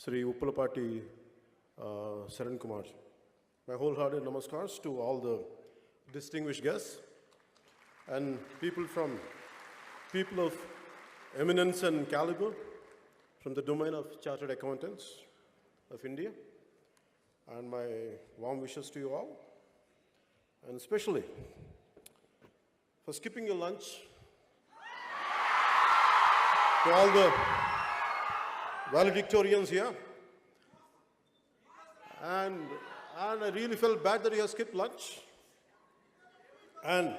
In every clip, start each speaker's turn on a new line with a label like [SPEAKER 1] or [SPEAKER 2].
[SPEAKER 1] Sri Uppalapati Saran Kumar. My wholehearted namaskars to all the distinguished guests and people of eminence and caliber from the domain of Chartered Accountants of India, and my warm wishes to you all, and especially for skipping your lunch, to all the valedictorians here, and I really felt bad that you have skipped lunch, and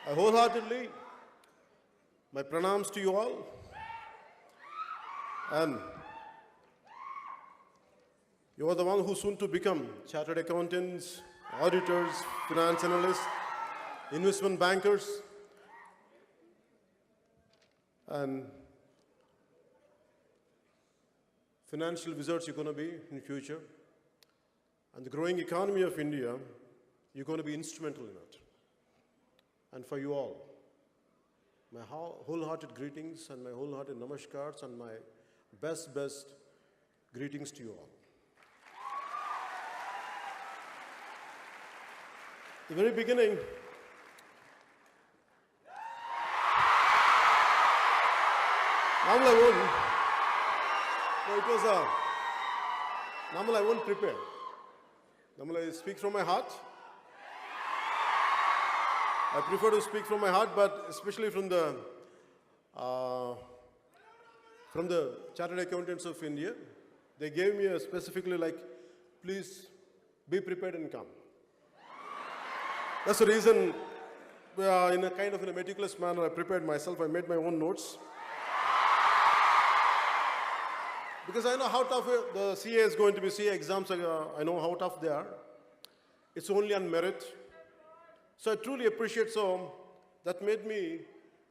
[SPEAKER 1] I wholeheartedly, my pranams to you all, and you are the one who soon to become chartered accountants, auditors, finance analysts, investment bankers, and financial wizards you're going to be in the future. And the growing economy of India, you're going to be instrumental in it. And for you all, my wholehearted greetings and my wholehearted namaskars and my best greetings to you all. The very beginning, Normally I won't prepare. Normally I speak from my heart. I prefer to speak from my heart, but especially from the Chartered Accountants of India, they gave me specifically like, please be prepared and come. That's the reason, in a meticulous manner, I prepared myself. I made my own notes. Because I know how tough the CA is going to be. CA exams, I know how tough they are. It's only on merit. So I truly appreciate that made me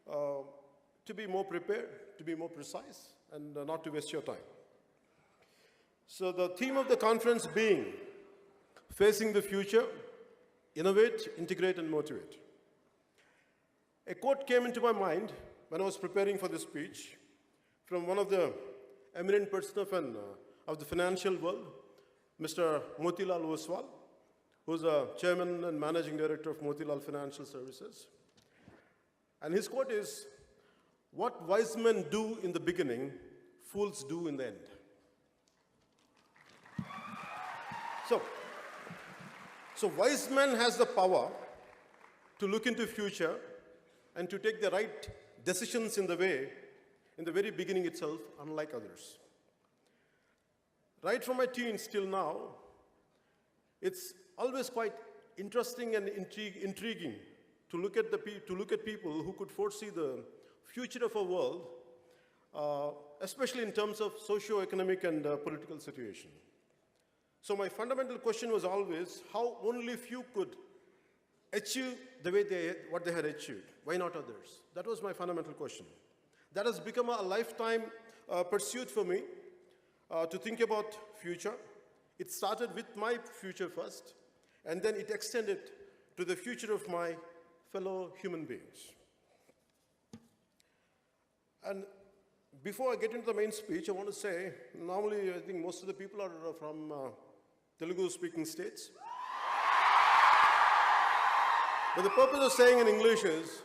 [SPEAKER 1] to be more prepared, to be more precise, and not to waste your time. So the theme of the conference being Facing the Future, Innovate, Integrate, and Motivate. A quote came into my mind when I was preparing for this speech from one of the eminent person of the financial world, Mr. Motilal Oswal, who's the chairman and managing director of Motilal Financial Services. And his quote is, "What wise men do in the beginning, fools do in the end." So wise man has the power to look into future and to take the right decisions in the very beginning itself, unlike others. Right from my teens till now, it's always quite interesting and intriguing to look at people who could foresee the future of our world, especially in terms of socio-economic and political situation. So my fundamental question was always how only few could achieve what they had achieved. Why not others? That was my fundamental question. That has become a lifetime pursuit for me to think about future. It started with my future first, and then it extended to the future of my fellow human beings. And before I get into the main speech, I want to say, normally I think most of the people are from Telugu-speaking states. But the purpose of saying in English is,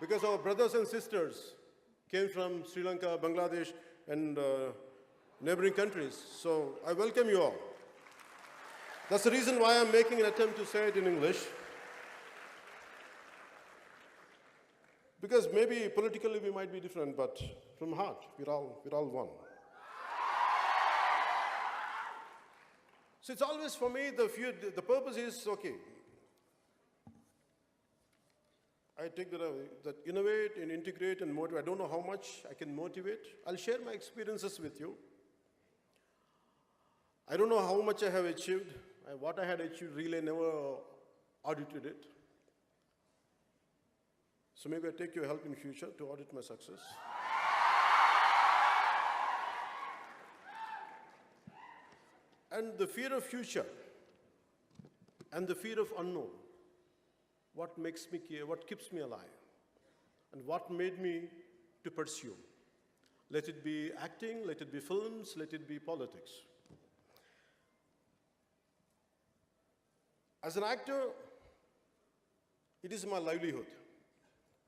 [SPEAKER 1] because our brothers and sisters came from Sri Lanka, Bangladesh, and neighboring countries. So I welcome you all. That's the reason why I'm making an attempt to say it in English. Because maybe politically we might be different, but from heart, we're all one. So it's always for me, the purpose is, okay, I take that innovate and integrate and motivate. I don't know how much I can motivate. I'll share my experiences with you. I don't know how much I have achieved. What I had achieved, really I never audited it. So maybe I take your help in future to audit my success. And the fear of future and the fear of unknown, what makes me care, what keeps me alive, and what made me to pursue. let it be acting, let it be films, let it be politics. As an actor, it is my livelihood.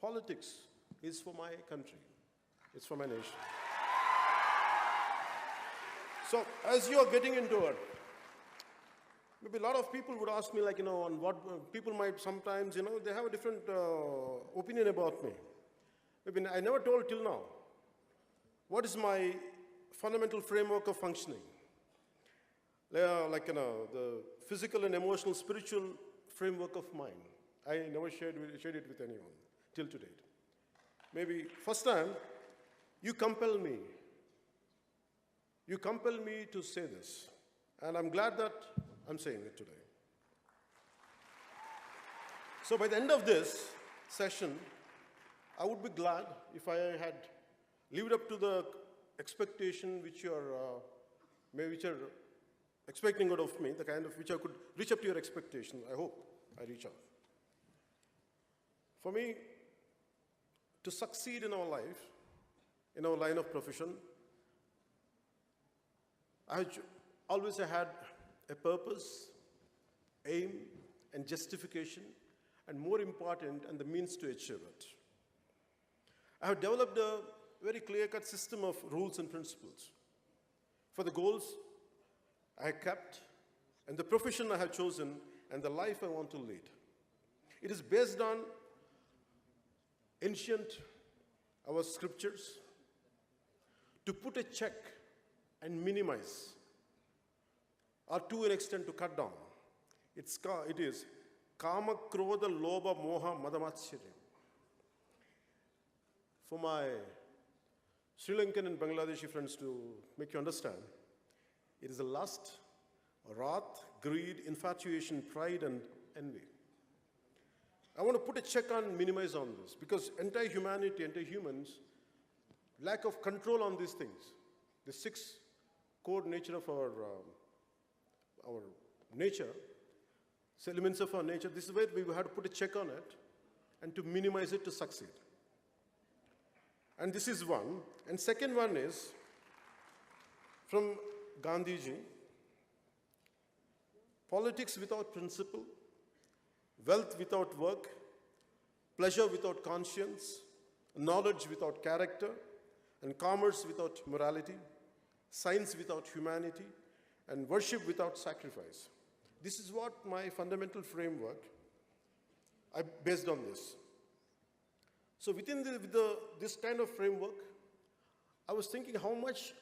[SPEAKER 1] Politics is for my country. It's for my nation. So as you are getting into it, maybe a lot of people would ask me, like, on what people might sometimes, they have a different opinion about me. Maybe I never told till now what is my fundamental framework of functioning. The physical and emotional, spiritual framework of mine. I never shared it with anyone till to date. Maybe first time, you compel me. You compel me to say this. And I'm glad that I'm saying it today. So by the end of this session, I would be glad if I had lived up to the expectation which you're expecting out of me, the kind of which I could reach up to your expectation. I hope I reach out. For me, to succeed in our life, in our line of profession, I always had a purpose, aim, and justification, and more important, and the means to achieve it. I have developed a very clear-cut system of rules and principles for the goals I have kept, and the profession I have chosen, and the life I want to lead. It is based on ancient, our scriptures, to put a check and minimize, or to an extent to cut down. It is Kama, Krodha, Lobha, Moha, Madamatsyaram. For my Sri Lankan and Bangladeshi friends to make you understand, it is a lust, wrath, greed, infatuation, pride, and envy. I want to put a check on, minimize on this, because entire humanity, entire humans, lack of control on these things. The six core nature of our nature, elements of our nature, this is where we have to put a check on it and to minimize it to succeed. And this is one. And second one is from Gandhiji: politics without principle, wealth without work, pleasure without conscience, knowledge without character, and commerce without morality, science without humanity, and worship without sacrifice. This is what my fundamental framework, I based on this. So within this kind of framework, I was thinking how much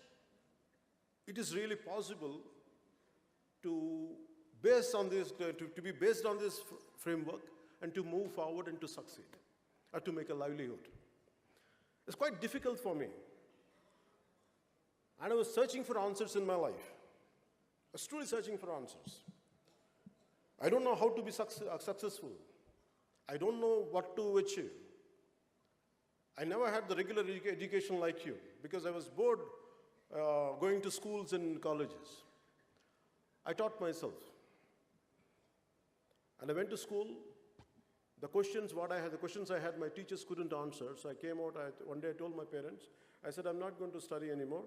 [SPEAKER 1] it is really possible to base on this, to be based on this framework and to move forward and to succeed, or to make a livelihood. It's quite difficult for me. And I was searching for answers in my life. I was truly searching for answers. I don't know how to be successful. I don't know what to achieve. I never had the regular education like you, because I was bored going to schools and colleges. I taught myself. And I went to school. The questions I had, my teachers couldn't answer. So I came out, one day I told my parents, I said, I'm not going to study anymore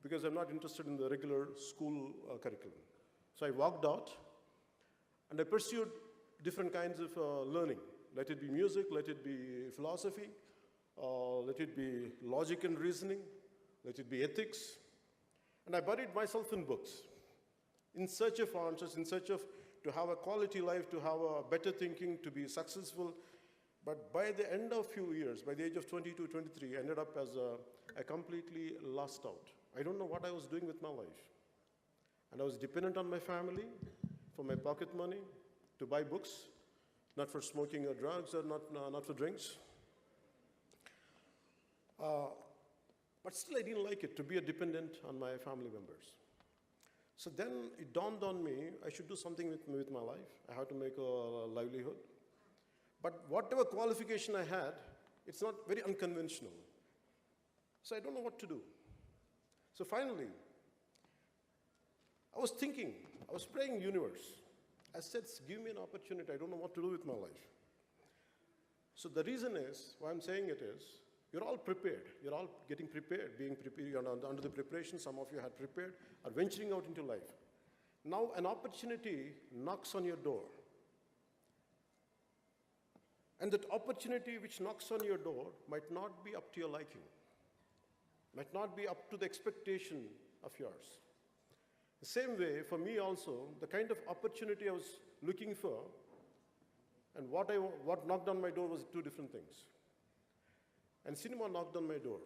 [SPEAKER 1] because I'm not interested in the regular school curriculum. So I walked out and I pursued different kinds of learning. Let it be music, let it be philosophy, let it be logic and reasoning, let it be ethics. And I buried myself in books, in search of answers, in search of to have a quality life, to have a better thinking, to be successful. But by the end of few years, by the age of 22, 23, I ended up as a completely lost out. I don't know what I was doing with my life. And I was dependent on my family for my pocket money to buy books, not for smoking or drugs, or not for drinks. But still I didn't like it, to be a dependent on my family members. So then it dawned on me, I should do something with my life. I have to make a livelihood. But whatever qualification I had, it's not very unconventional. So I don't know what to do. So finally, I was thinking, I was praying universe. I said, give me an opportunity. I don't know what to do with my life. So the reason is, why I'm saying it is, You're all prepared. You're all getting prepared, being prepared. You're under the preparation. Some of you had prepared, are venturing out into life. Now an opportunity knocks on your door. And that opportunity which knocks on your door might not be up to your liking, might not be up to the expectation of yours. The same way, for me also, the kind of opportunity I was looking for and what knocked on my door was two different things. And cinema knocked on my door.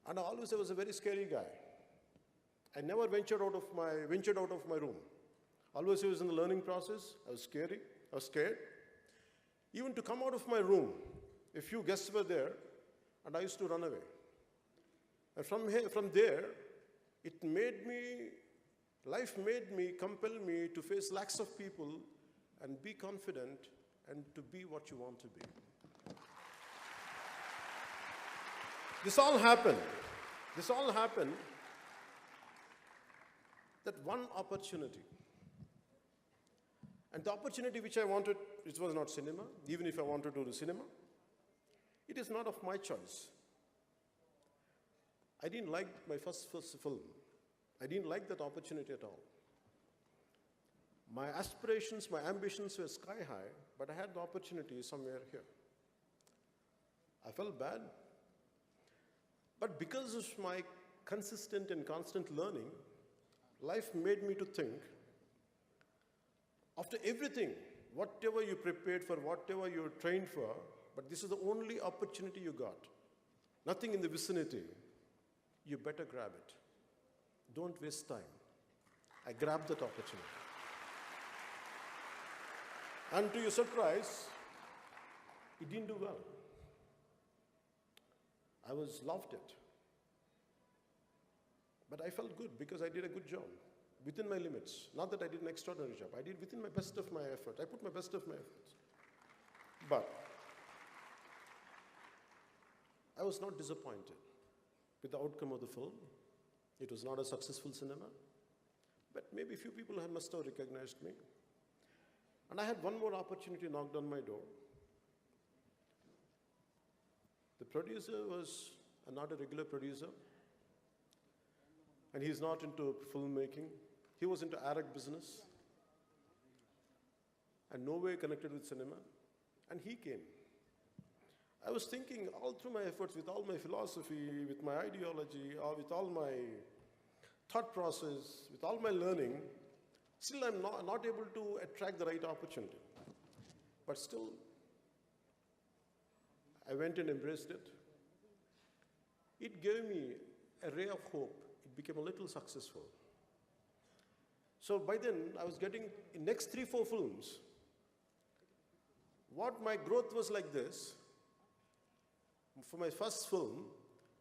[SPEAKER 1] And I was a very scary guy. I never ventured out of my room. Always I was in the learning process. I was scared. Even to come out of my room, a few guests were there, and I used to run away. And from there, life made me, compel me to face lakhs of people and be confident and to be what you want to be. This all happened that one opportunity. And the opportunity which I wanted, it was not cinema, even if I wanted to do cinema. It is not of my choice. I didn't like my first film. I didn't like that opportunity at all. My aspirations, my ambitions were sky high, but I had the opportunity somewhere here. I felt bad. But because of my consistent and constant learning, life made me to think, after everything, whatever you prepared for, whatever you trained for, but this is the only opportunity you got. Nothing in the vicinity. You better grab it. Don't waste time. I grabbed that opportunity. And to your surprise, it didn't do well. I loved it. But I felt good because I did a good job within my limits. Not that I did an extraordinary job. I did within my best of my effort. I put my best of my efforts. But I was not disappointed with the outcome of the film. It was not a successful cinema. But maybe a few people must have recognized me. And I had one more opportunity knocked on my door. The producer was not a regular producer. And he's not into filmmaking. He was into Arab business. And no way connected with cinema. And he came. I was thinking all through my efforts, with all my philosophy, with my ideology, or with all my thought process, with all my learning, still I'm not able to attract the right opportunity. But still, I went and embraced it. It gave me a ray of hope. It became a little successful. So by then, I was getting, in next 3-4 films, what my growth was like this. For my first film,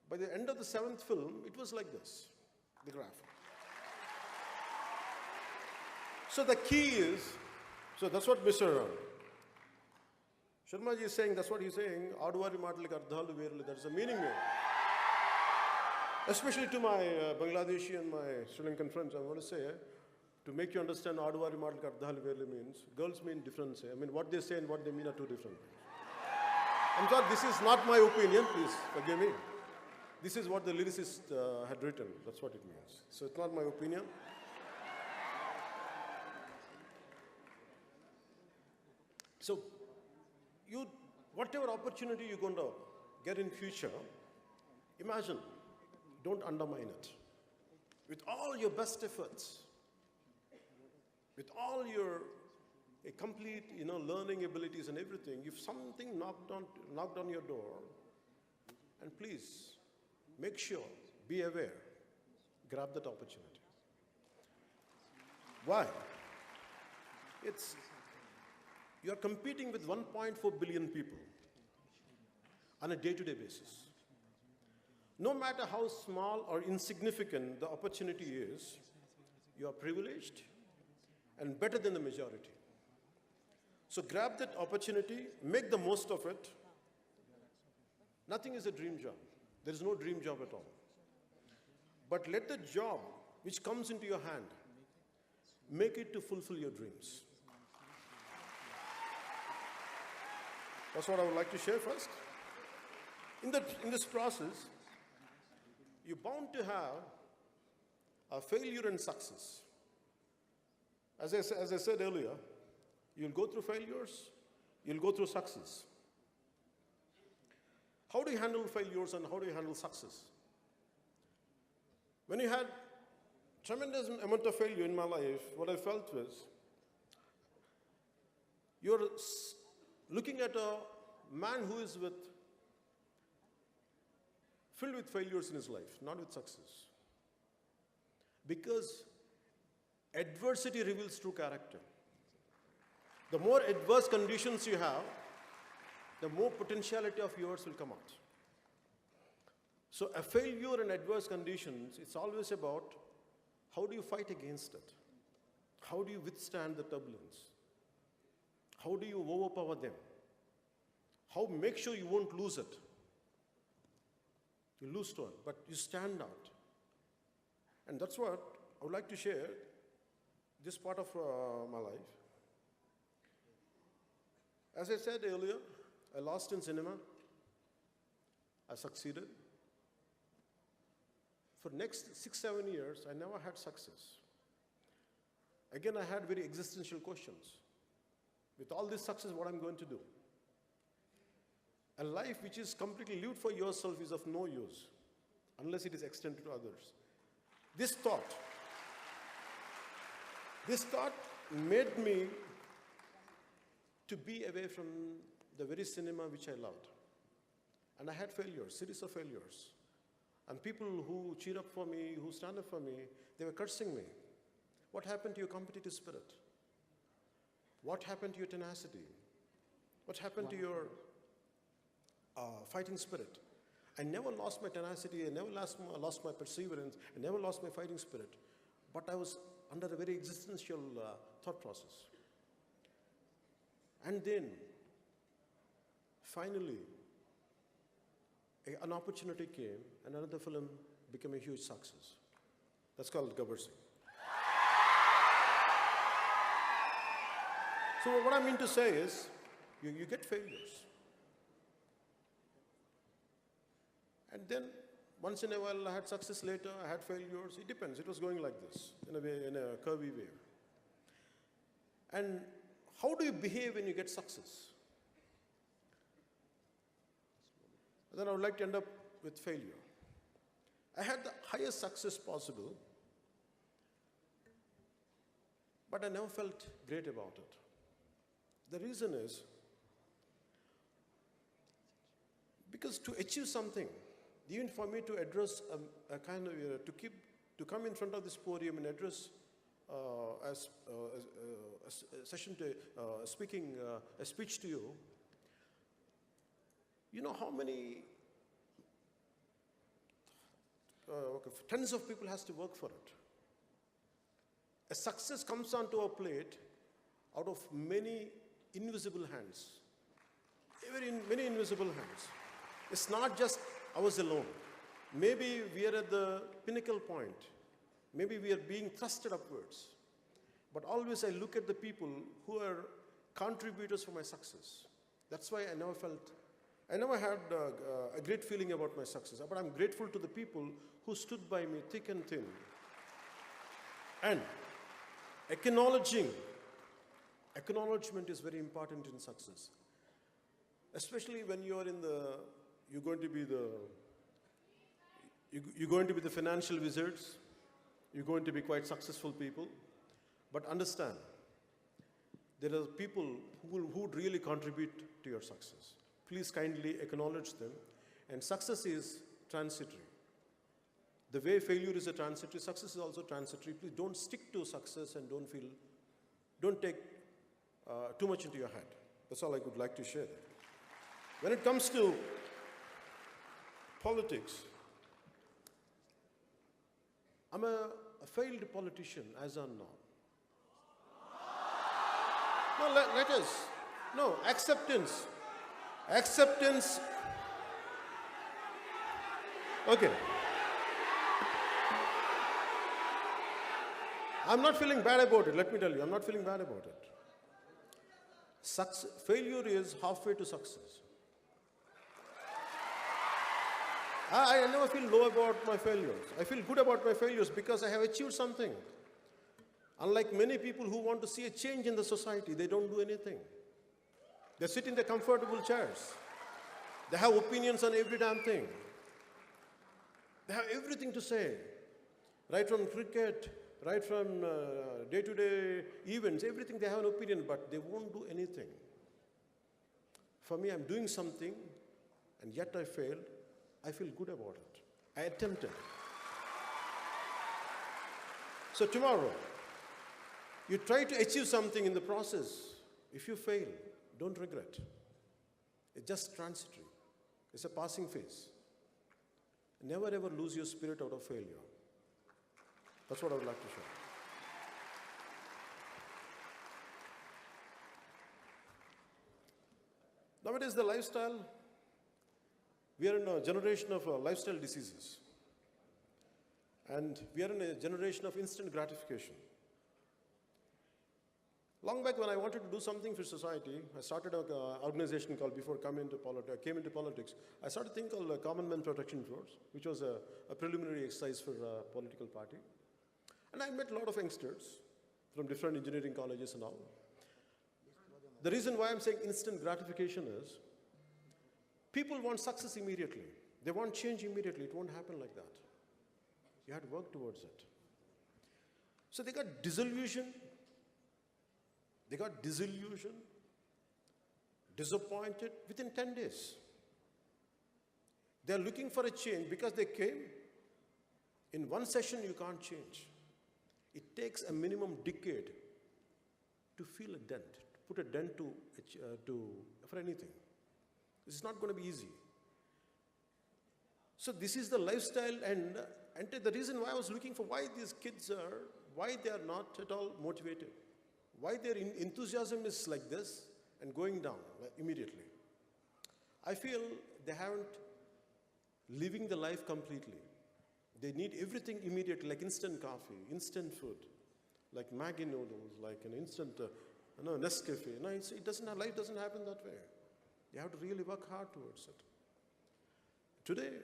[SPEAKER 1] by the end of the 7th film, it was like this, the graph. So the key is, so that's what Mr. Sharma ji is saying, that's what he's saying, Aduvari Matalik Ardhalu Verlu, there's a meaning there. Especially to my Bangladeshi and my Sri Lankan friends, I want to say, to make you understand Aduvari Matalik Ardhalu Verlu means, girls mean different. I mean, what they say and what they mean are two different things. I'm sorry, this is not my opinion, please forgive me. This is what the lyricist had written, that's what it means. So it's not my opinion. So, whatever opportunity you're going to get in future, imagine, don't undermine it. With all your best efforts, with all your complete, learning abilities and everything, if something knocked on your door, and please, make sure, be aware, grab that opportunity. Why? You are competing with 1.4 billion people on a day-to-day basis. No matter how small or insignificant the opportunity is, you are privileged and better than the majority. So grab that opportunity, make the most of it. Nothing is a dream job. There is no dream job at all. But let the job which comes into your hand, make it to fulfill your dreams. That's what I would like to share first. In this process, you're bound to have a failure and success. As I said earlier, you'll go through failures, you'll go through success. How do you handle failures and how do you handle success? When you had tremendous amount of failure in my life, what I felt was, you're looking at a man who is filled with failures in his life, not with success. Because adversity reveals true character. The more adverse conditions you have, the more potentiality of yours will come out. So a failure in adverse conditions, it's always about how do you fight against it? How do you withstand the turbulence? How do you overpower them? How make sure you won't lose it? You lose to it, but you stand out. And that's what I would like to share this part of my life. As I said earlier, I lost in cinema. I succeeded. For next 6-7 years, I never had success. Again, I had very existential questions. With all this success, what I'm going to do? A life which is completely lived for yourself is of no use unless it is extended to others. This thought made me to be away from the very cinema which I loved. And I had failures, series of failures. And people who cheer up for me, who stand up for me, they were cursing me. What happened to your competitive spirit? What happened to your tenacity? What happened to your fighting spirit? I never lost my tenacity, I never lost my perseverance, I never lost my fighting spirit. But I was under a very existential thought process. And then, finally, an opportunity came and another film became a huge success. That's called Gabbar Singh. So what I mean to say is, you get failures. And then, once in a while, I had success later, I had failures. It depends. It was going like this, in a curvy way. And how do you behave when you get success? Then I would like to end up with failure. I had the highest success possible, but I never felt great about it. The reason is, because to achieve something, even for me to address a kind of, to come in front of this podium and address a speech to you, you know how many tens of people has to work for it. A success comes onto our plate out of many invisible hands. Many invisible hands. It's not just ours alone. Maybe we are at the pinnacle point. Maybe we are being thrusted upwards. But always I look at the people who are contributors for my success. That's why I never had a great feeling about my success. But I'm grateful to the people who stood by me thick and thin. And acknowledgement is very important in success. Especially when you're going to be the financial wizards. You're going to be quite successful people. But understand, there are people who would really contribute to your success. Please kindly acknowledge them. And success is transitory. The way failure is a transitory, success is also transitory. Please don't stick to success and don't take too much into your head. That's all I would like to share there. When it comes to politics, I'm a failed politician as of now. No, let us. No, acceptance. Acceptance. Okay. I'm not feeling bad about it, let me tell you. I'm not feeling bad about it. Failure is halfway to success. I never feel low about my failures. I feel good about my failures because I have achieved something. Unlike many people who want to see a change in the society, they don't do anything. They sit in their comfortable chairs. They have opinions on every damn thing. They have everything to say. Right from cricket, right from day-to-day events, everything they have an opinion, but they won't do anything. For me, I'm doing something, and yet I failed. I feel good about it. I attempted. So tomorrow, you try to achieve something in the process. If you fail, don't regret. It's just transitory. It's a passing phase. Never ever lose your spirit out of failure. That's what I would like to share. Nowadays, the lifestyle, we are in a generation of lifestyle diseases. And we are in a generation of instant gratification. Long back when I wanted to do something for society, I started an organization called, before I came into politics, I started a thing called Common Man Protection Force, which was a preliminary exercise for a political party. And I met a lot of youngsters from different engineering colleges and all. The reason why I'm saying instant gratification is, people want success immediately. They want change immediately. It won't happen like that. You had to work towards it. So they got disillusioned. They got disillusioned, disappointed within 10 days. They're looking for a change because they came. In one session, you can't change. It takes a minimum decade to feel a dent, to put a dent for anything. It's not going to be easy. So this is the lifestyle, and the reason why I was looking for why these kids are, why they are not at all motivated. Why their enthusiasm is like this and going down immediately. I feel they haven't living the life completely. They need everything immediately, like instant coffee, instant food, like Maggi noodles, like an instant Nescafe. No, life doesn't happen that way. You have to really work hard towards it. Today,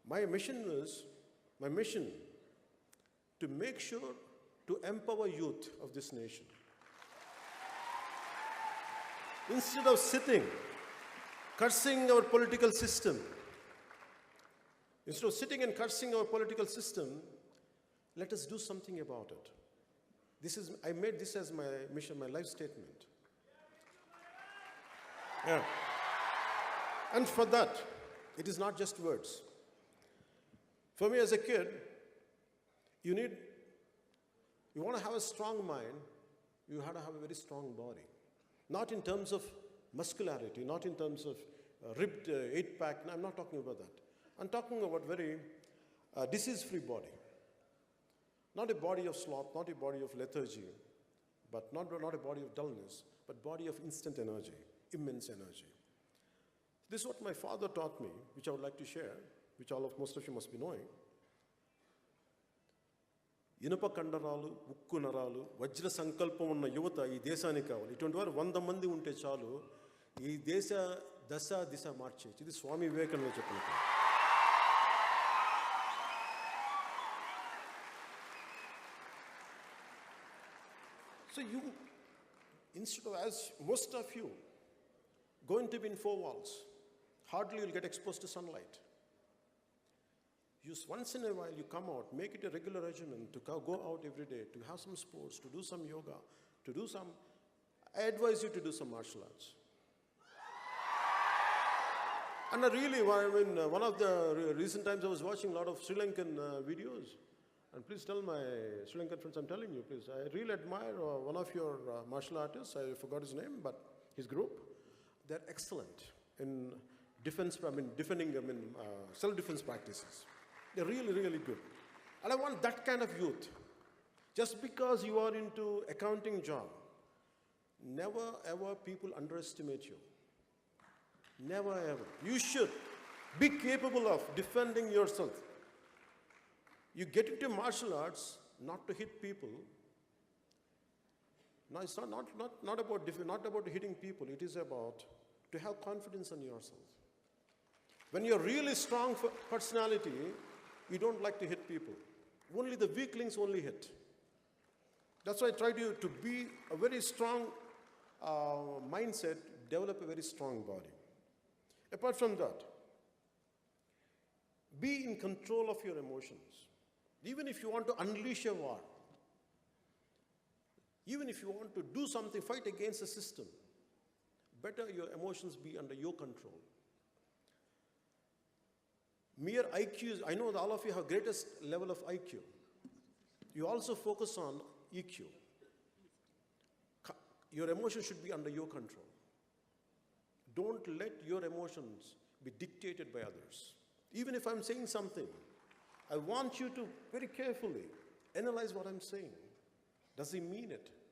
[SPEAKER 1] my mission to make sure to empower youth of this nation. Instead of sitting, cursing our political system, let us do something about it. I made this as my mission, my life statement. Yeah. And for that, it is not just words. For me as a kid, you want to have a strong mind, you have to have a very strong body. Not in terms of muscularity, not in terms of ripped eight-pack. No, I'm not talking about that. I'm talking about very disease-free body. Not a body of sloth, not a body of lethargy, but not a body of dullness, but body of instant energy, immense energy. This is what my father taught me, which I would like to share, which most of you must be knowing. ఇనుప కండరాలు, ఉక్కు నరాలు, వజ్ర సంకల్పం ఉన్న యువత ఈ దేశానికి కావాలి. ఇటువంటి వారు 100 మంది ఉంటే చాలు, ఈ దేశ దిశ మార్చేయచ్చు. ఇది స్వామి వివేకానంద చెప్పిన. So instead of, as most of you, going to be in 4 walls, hardly you'll get exposed to sunlight. Just once in a while you come out, make it a regular regimen to go out every day, to have some sports, to do some yoga, I advise you to do some martial arts. And one of the recent times I was watching a lot of Sri Lankan videos. And please tell my Sri Lankan friends, I'm telling you, please, I really admire one of your martial artists. I forgot his name, but his group, they're excellent in defending self-defense practices. They're really, really good. And I want that kind of youth. Just because you are into accounting job, never ever people underestimate you. Never ever. You should be capable of defending yourself. You get into martial arts not to hit people. No, it's not about hitting people. It is about to have confidence in yourself. When you're really strong personality, you don't like to hit people. Only the weaklings only hit. That's why I try to be a very strong mindset, develop a very strong body. Apart from that, be in control of your emotions. Even if you want to unleash a war, even if you want to do something, fight against the system, better your emotions be under your control. Mere IQ, I know that all of you have greatest level of IQ. You also focus on EQ. Your emotions should be under your control. Don't let your emotions be dictated by others. Even if I'm saying something, I want you to very carefully analyze what I'm saying. Does he mean it?